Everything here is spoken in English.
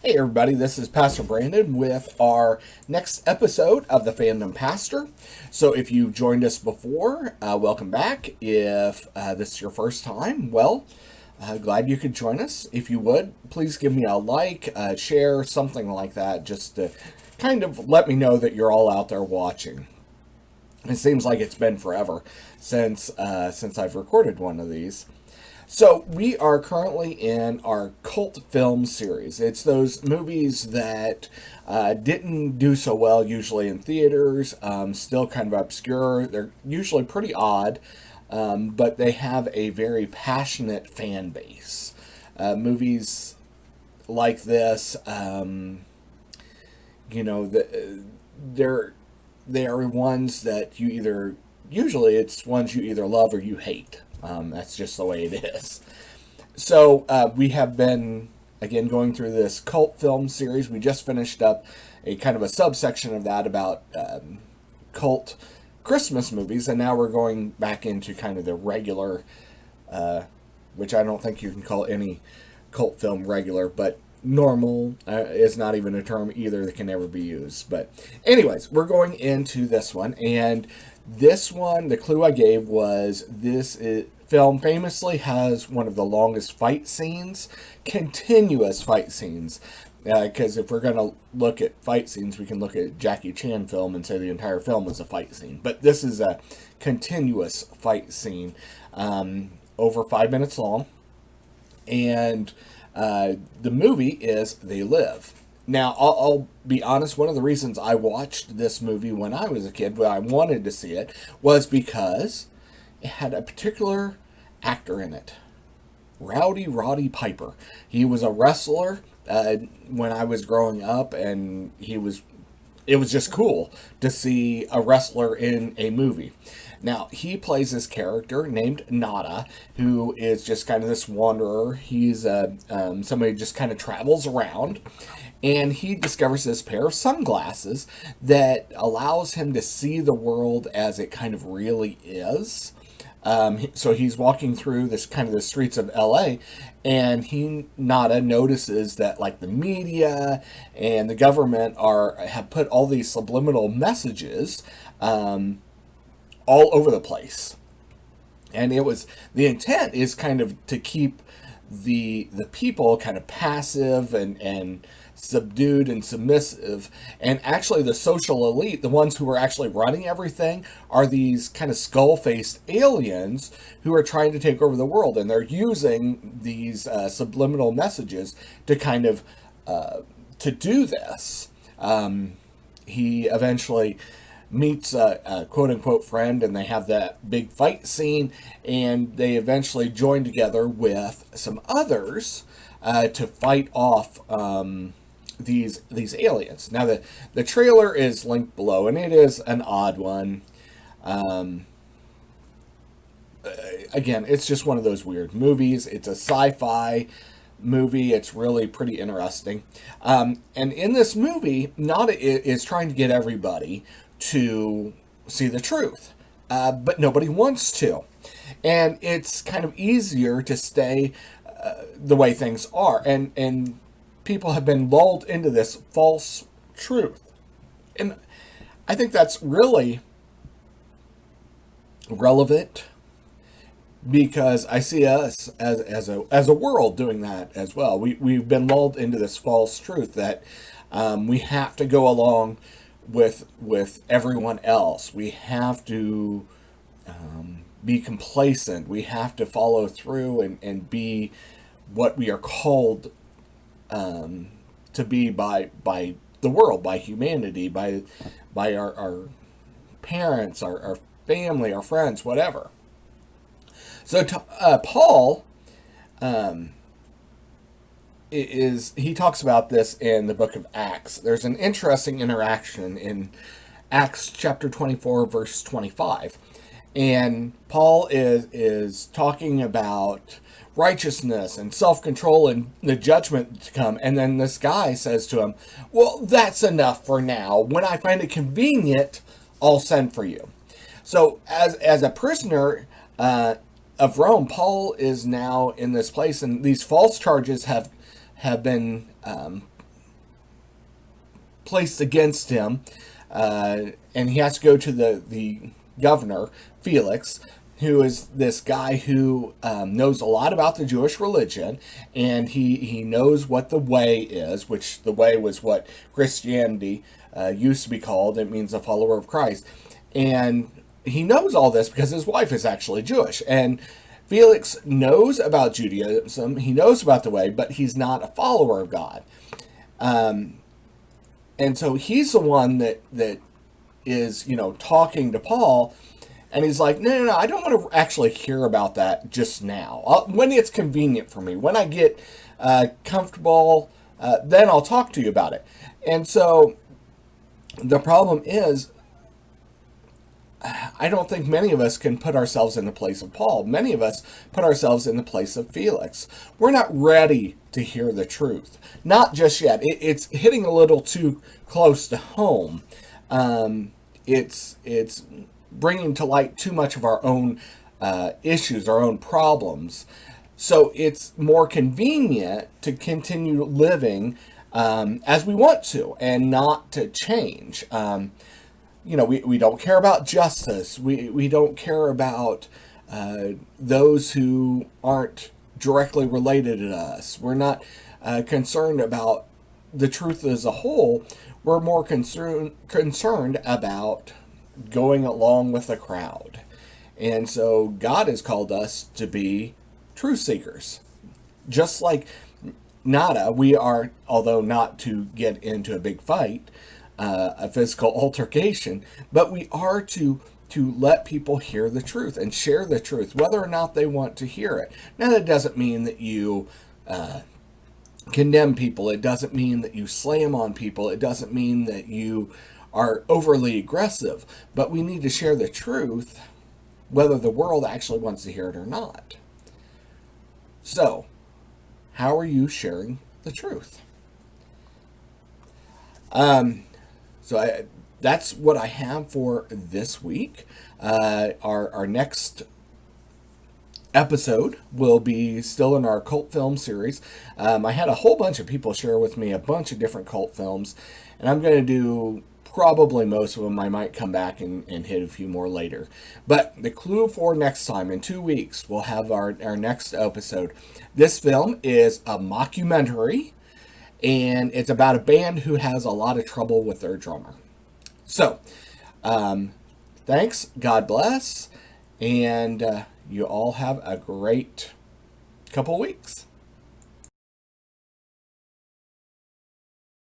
Hey everybody, this is Pastor Brandon with our next episode of the Fandom Pastor. So if you've joined us before, welcome back. If this is your first time, glad you could join us. If you would, please give me a like, share, something like that, just to kind of let me know that you're all out there watching. It seems like it's been forever since I've recorded one of these. So we are currently in our cult film series. It's those movies that didn't do so well usually in theaters, still kind of obscure. They're usually pretty odd, but they have a very passionate fan base. Movies like this, they are ones that usually it's ones you either love or you hate. That's just the way it is. So we have been, again, going through this cult film series. We just finished up a kind of a subsection of that about cult Christmas movies, and now we're going back into kind of the regular, which I don't think you can call any cult film regular, but normal is not even a term either that can ever be used. But anyways, we're going into this one, and this one, the clue I gave was film famously has one of the longest fight scenes, continuous fight scenes. Because if we're going to look at fight scenes, we can look at Jackie Chan film and say the entire film was a fight scene. But this is a continuous fight scene, over 5 minutes long. And the movie is They Live. Now, I'll be honest, one of the reasons I watched this movie when I was a kid, when I wanted to see it, was because it had a particular actor in it. Roddy Piper. He was a wrestler when I was growing up, and it was just cool to see a wrestler in a movie. Now, he plays this character named Nada, who is just kind of this wanderer. He's somebody who just kind of travels around, and he discovers this pair of sunglasses that allows him to see the world as it kind of really is. So he's walking through the streets of LA, and Nada notices that like the media and the government have put all these subliminal messages all over the place. And the intent is kind of to keep the people kind of passive and subdued and submissive, and actually the social elite, the ones who are actually running everything, are these kind of skull-faced aliens who are trying to take over the world, and they're using these subliminal messages to kind of to do this. He eventually meets a quote-unquote friend, and they have that big fight scene, and they eventually join together with some others to fight off these aliens. Now, the trailer is linked below, and it is an odd one. Again, it's just one of those weird movies. It's a sci-fi movie. It's really pretty interesting. And in this movie, Nada is trying to get everybody to see the truth, but nobody wants to. And it's kind of easier to stay the way things are. And people have been lulled into this false truth. And I think that's really relevant, because I see us as a world doing that as well. We've been lulled into this false truth that we have to go along with everyone else. We have to be complacent. We have to follow through and be what we are called to be by the world, by humanity, by our parents, our family, our friends, whatever. So Paul he talks about this in the book of Acts. There's an interesting interaction in Acts chapter 24, verse 25. And Paul is talking about righteousness and self-control and the judgment to come. And then this guy says to him, well, that's enough for now. When I find it convenient, I'll send for you. So as a prisoner of Rome, Paul is now in this place, and these false charges have been placed against him, and he has to go to the governor, Felix, who is this guy who knows a lot about the Jewish religion, and he knows what the way is, which the way was what Christianity used to be called. It means a follower of Christ. And he knows all this because his wife is actually Jewish. And Felix knows about Judaism, he knows about the way, but he's not a follower of God. And so he's the one that is, talking to Paul, and he's like, no, I don't want to actually hear about that just now. When it's convenient for me, when I get comfortable, then I'll talk to you about it. And so the problem is, I don't think many of us can put ourselves in the place of Paul. Many of us put ourselves in the place of Felix. We're not ready to hear the truth. Not just yet. It's hitting a little too close to home. It's bringing to light too much of our own issues, our own problems. So it's more convenient to continue living as we want to and not to change. We don't care about justice. We don't care about those who aren't directly related to us. We're not concerned about the truth as a whole. We're more concerned about going along with the crowd. And so God has called us to be truth seekers. Just like Nada, we are, although not to get into a big fight, a physical altercation, but we are to let people hear the truth and share the truth, whether or not they want to hear it. Now, that doesn't mean that you condemn people. It doesn't mean that you slam on people. It doesn't mean that you are overly aggressive. But we need to share the truth, whether the world actually wants to hear it or not. So, how are you sharing the truth? That's what I have for this week. Our next episode will be still in our cult film series. I had a whole bunch of people share with me a bunch of different cult films, and I'm going to do probably most of them. I might come back and hit a few more later. But the clue for next time, in 2 weeks, we'll have our next episode. This film is a mockumentary, and it's about a band who has a lot of trouble with their drummer. So, thanks, God bless, and you all have a great couple weeks.